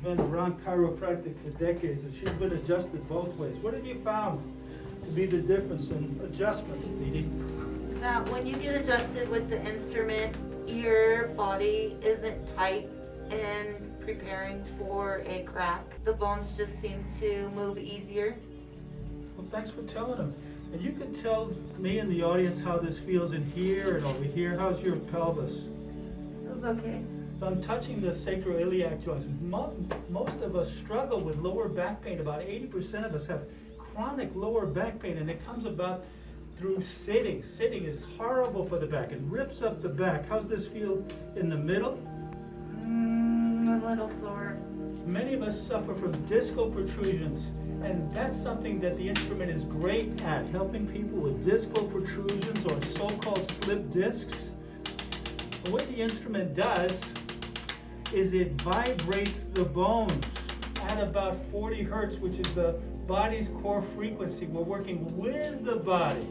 been around chiropractic for decades, and she's been adjusted both ways. What have you found to be the difference in adjustments, Dee? That when you get adjusted with the instrument, your body isn't tight and preparing for a crack. The bones just seem to move easier. Well, thanks for telling them. And you can tell me and the audience how this feels in here and over here. How's your pelvis? Feels okay. So I'm touching the sacroiliac joints. Most of us struggle with lower back pain. About 80% of us have chronic lower back pain, and it comes about through sitting. Sitting is horrible for the back. It rips up the back. How's this feel in the middle? A little sore. Many of us suffer from discal protrusions, and that's something that the instrument is great at, helping people with discal protrusions or so-called slip discs. And what the instrument does is it vibrates the bones at about 40 hertz, which is the body's core frequency. We're working with the body.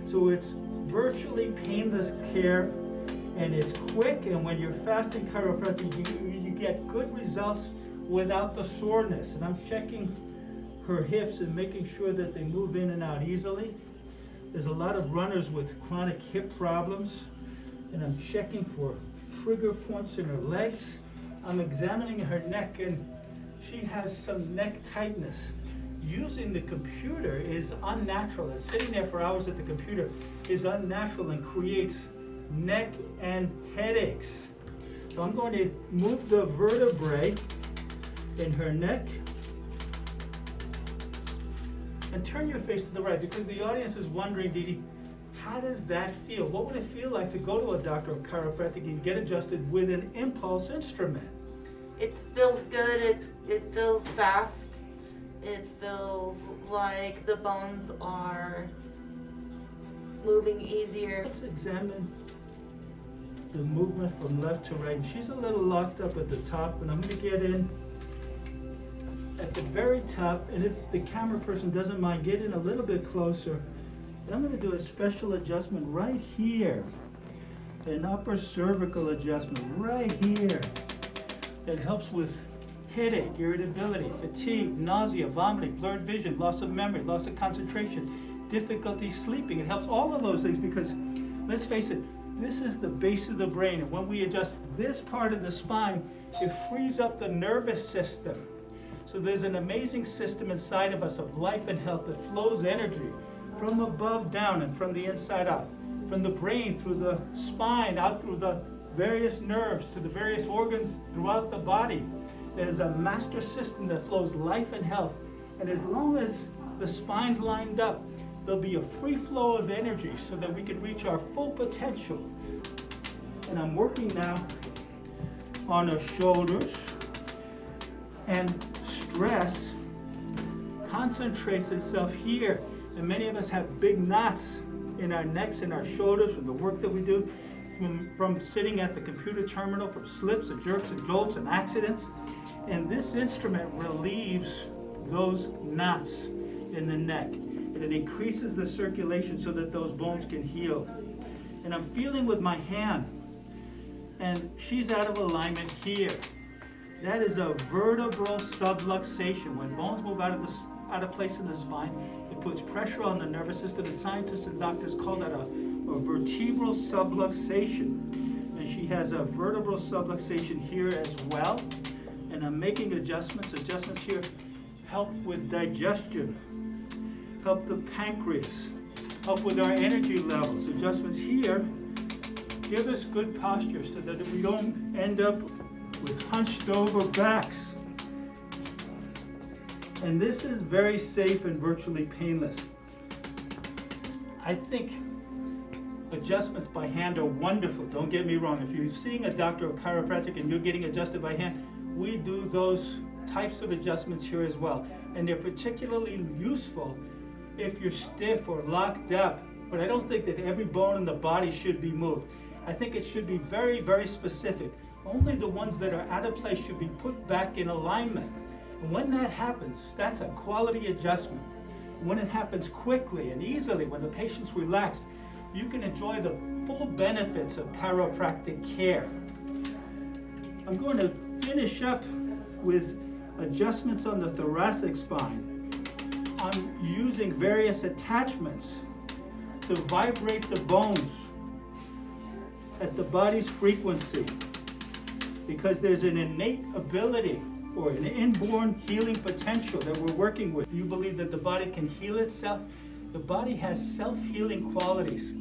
So it's virtually painless care, and it's quick, and when you're fast in chiropractic, you get good results without the soreness. And I'm checking her hips and making sure that they move in and out easily. There's a lot of runners with chronic hip problems, and I'm checking for trigger points in her legs. I'm examining her neck, and she has some neck tightness. Using the computer is unnatural, and sitting there for hours at the computer is unnatural and creates neck and headaches. So I'm going to move the vertebrae in her neck. And turn your face to the right, because the audience is wondering, Dee, how does that feel? What would it feel like to go to a doctor of chiropractic and get adjusted with an impulse instrument? It feels good. It feels fast. It feels like the bones are moving easier. Let's examine the movement from left to right. She's a little locked up at the top, and I'm going to get in at the very top, and if the camera person doesn't mind, get in a little bit closer. And I'm going to do a special adjustment right here, an upper cervical adjustment right here that helps with headache, irritability, fatigue, nausea, vomiting, blurred vision, loss of memory, loss of concentration, difficulty sleeping. It helps all of those things because, let's face it, this is the base of the brain, and when we adjust this part of the spine, it frees up the nervous system. So there's an amazing system inside of us of life and health that flows energy from above down and from the inside out, from the brain through the spine, out through the various nerves to the various organs throughout the body. There's a master system that flows life and health, and as long as the spine's lined up, there'll be a free flow of energy so that we can reach our full potential. And I'm working now on her shoulders, and stress concentrates itself here, and many of us have big knots in our necks and our shoulders from the work that we do, from sitting at the computer terminal, from slips and jerks and jolts and accidents. And this instrument relieves those knots in the neck, and it increases the circulation so that those bones can heal. And I'm feeling with my hand, and she's out of alignment here. That is a vertebral subluxation. When bones move out of place in the spine, it puts pressure on the nervous system, and scientists and doctors call that a vertebral subluxation. And she has a vertebral subluxation here as well. And I'm making adjustments. Adjustments here help with digestion, help the pancreas, help with our energy levels. Adjustments here give us good posture so that we don't end up with hunched over backs. And this is very safe and virtually painless. I think adjustments by hand are wonderful, don't get me wrong. If you're seeing a doctor of chiropractic and you're getting adjusted by hand, we do those types of adjustments here as well. And they're particularly useful if you're stiff or locked up. But I don't think that every bone in the body should be moved. I think it should be very, very specific. Only the ones that are out of place should be put back in alignment. And when that happens, that's a quality adjustment. When it happens quickly and easily, when the patient's relaxed, you can enjoy the full benefits of chiropractic care. I'm going to finish up with adjustments on the thoracic spine. I'm using various attachments to vibrate the bones at the body's frequency, because there's an innate ability or an inborn healing potential that we're working with. You believe that the body can heal itself? The body has self-healing qualities.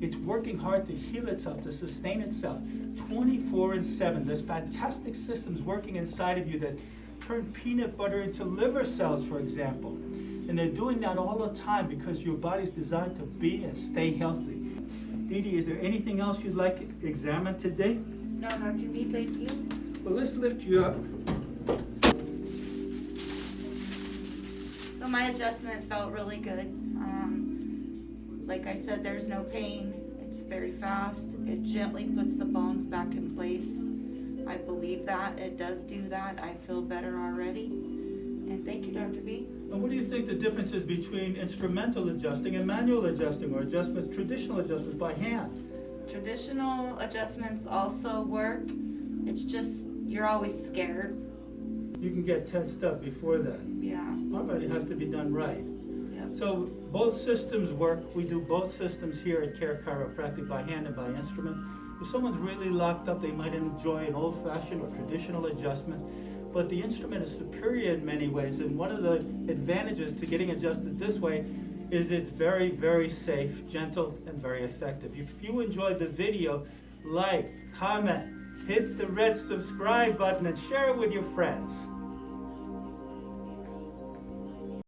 It's working hard to heal itself, to sustain itself 24/7. There's fantastic systems working inside of you that turn peanut butter into liver cells, for example. And they're doing that all the time because your body's designed to be and stay healthy. Dee Dee, is there anything else you'd like examined today? No, Dr. B, thank you. Well, let's lift you up. So my adjustment felt really good. Like I said, there's no pain. It's very fast. It gently puts the bones back in place. I believe that. It does do that. I feel better already. And thank you, Dr. B. And what do you think the difference is between instrumental adjusting and manual adjusting, or adjustments, traditional adjustments by hand? Traditional adjustments also work. It's just, you're always scared. You can get tensed up before that. Yeah. All right, it has to be done right. Yep. So both systems work. We do both systems here at Care Chiropractic, by hand and by instrument. If someone's really locked up, they might enjoy an old-fashioned or traditional adjustment. But the instrument is superior in many ways, and one of the advantages to getting adjusted this way is it's very, very safe, gentle, and very effective. If you enjoyed the video, like, comment, hit the red subscribe button, and share it with your friends.